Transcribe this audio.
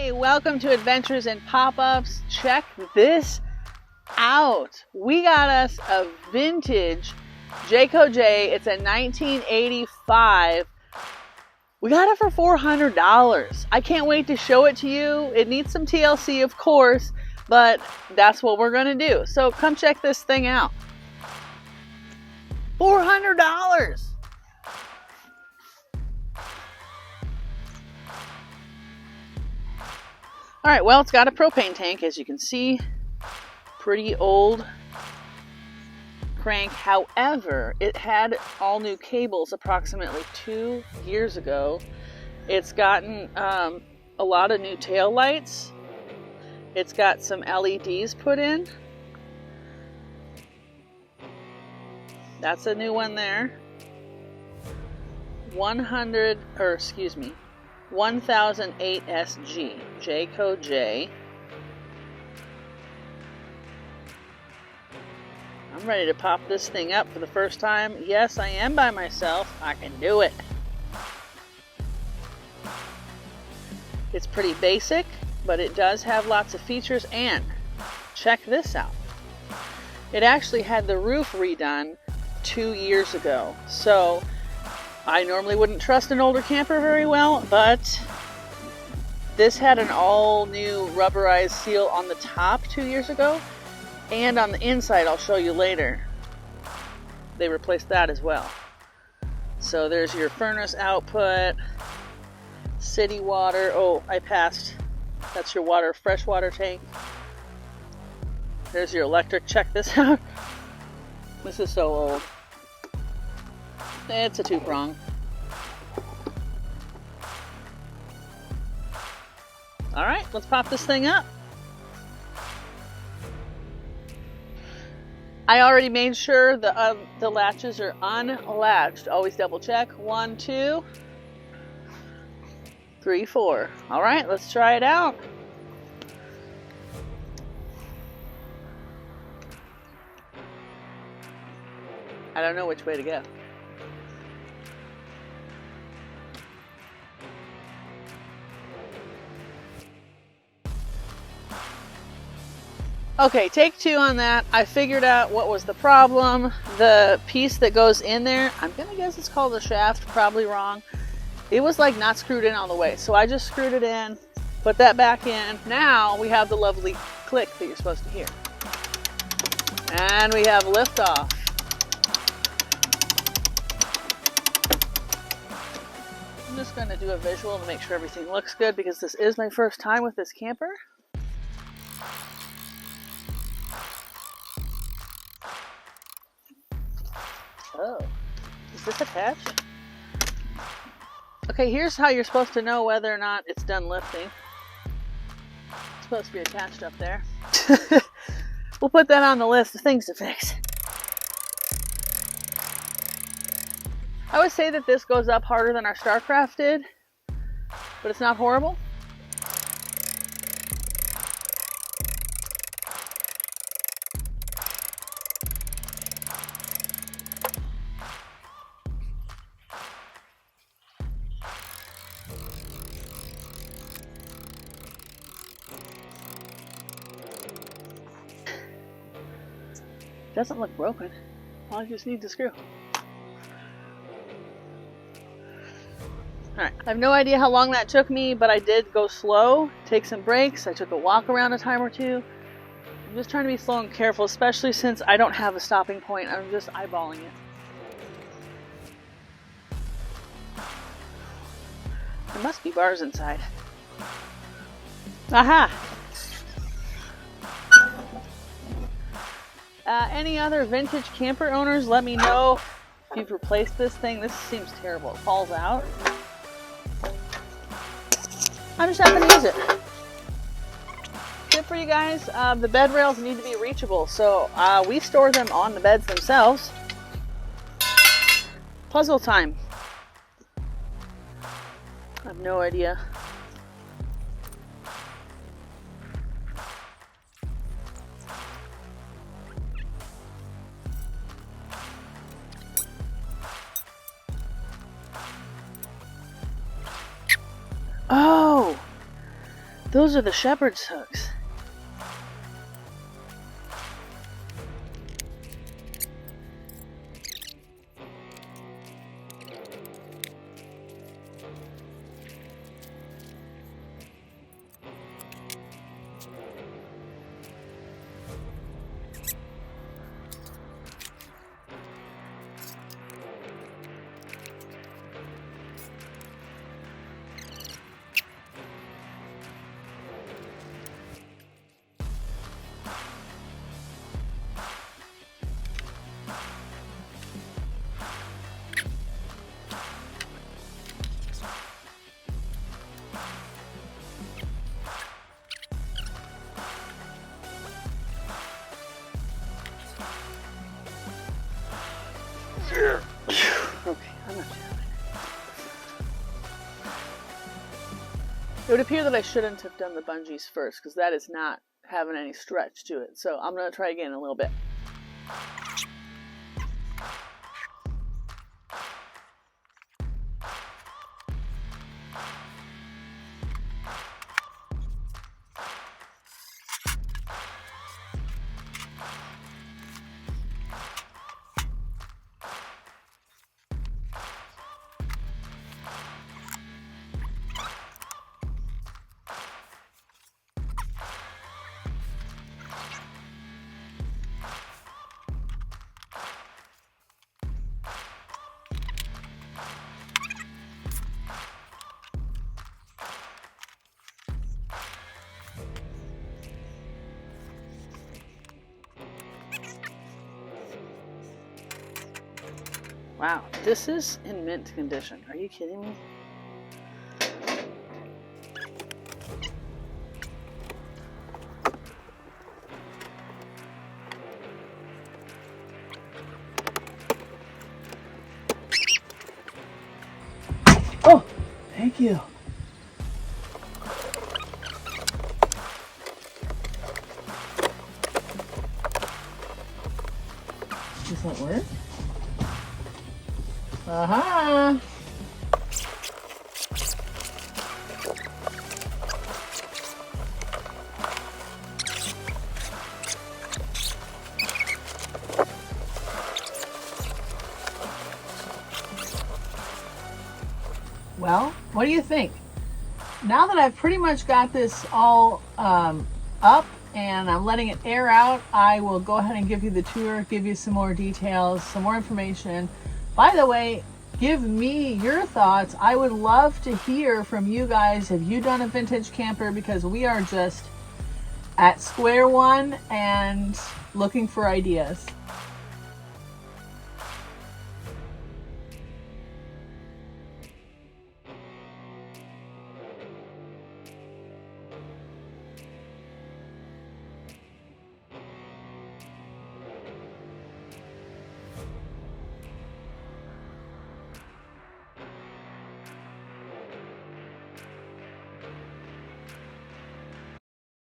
Hey, welcome to Adventures in Pop-Ups. Check this out. We got us a vintage Jayco J. It's a 1985. We got it for $400. I can't wait to show it to you. It needs some TLC, of course, but that's what we're going to do. So come check this thing out. $400. All right, well, it's got a propane tank, as you can see. Pretty old crank. However, it had all new cables approximately 2 years ago. It's gotten a lot of new tail lights. It's got some LEDs put in. That's a new one there. 1008 SG, Jayco J. I'm ready to pop this thing up for the first time. Yes, I am by myself. I can do it. It's pretty basic, but it does have lots of features, and check this out. It actually had the roof redone 2 years ago. So I normally wouldn't trust an older camper very well, but this had an all new rubberized seal on the top 2 years ago, and on the inside, I'll show you later, they replaced that as well. So there's your furnace output, city water. Oh, I passed. That's your water, fresh water tank. There's your electric. Check this out. This is so old. It's a 2-prong. All right, let's pop this thing up. I already made sure the latches are unlatched. Always double check. 1, 2, 3, 4. All right, let's try it out. I don't know which way to go. Okay, take 2 on that. I figured out what was the problem. The piece that goes in there, I'm gonna guess it's called a shaft, probably wrong. It was like not screwed in all the way. So I just screwed it in, put that back in. Now we have the lovely click that you're supposed to hear. And we have liftoff. I'm just gonna do a visual to make sure everything looks good because this is my first time with this camper. Oh, is this attached? Okay, here's how you're supposed to know whether or not it's done lifting. It's supposed to be attached up there. We'll put that on the list of things to fix. I would say that this goes up harder than our StarCraft did, but it's not horrible. Doesn't look broken. Well, I just need the screw. Alright, I have no idea how long that took me, but I did go slow, take some breaks. I took a walk around a time or two. I'm just trying to be slow and careful, especially since I don't have a stopping point. I'm just eyeballing it. There must be bars inside. Aha! Any other vintage camper owners, let me know if you've replaced this thing. This seems terrible. It falls out. I'm just happy to use it. Tip for you guys, the bed rails need to be reachable, so we store them on the beds themselves. Puzzle time. I have no idea. Those are the shepherd's hooks. Okay, I'm not jamming. It would appear that I shouldn't have done the bungees first because that is not having any stretch to it. So I'm going to try again in a little bit. Wow, this is in mint condition. Are you kidding me? Oh, thank you. Does that work? Uh-huh. Well, what do you think? Now that I've pretty much got this all up and I'm letting it air out, I will go ahead and give you the tour, give you some more details, some more information. By the way, give me your thoughts. I would love to hear from you guys. Have you done a vintage camper? Because we are just at square one and looking for ideas.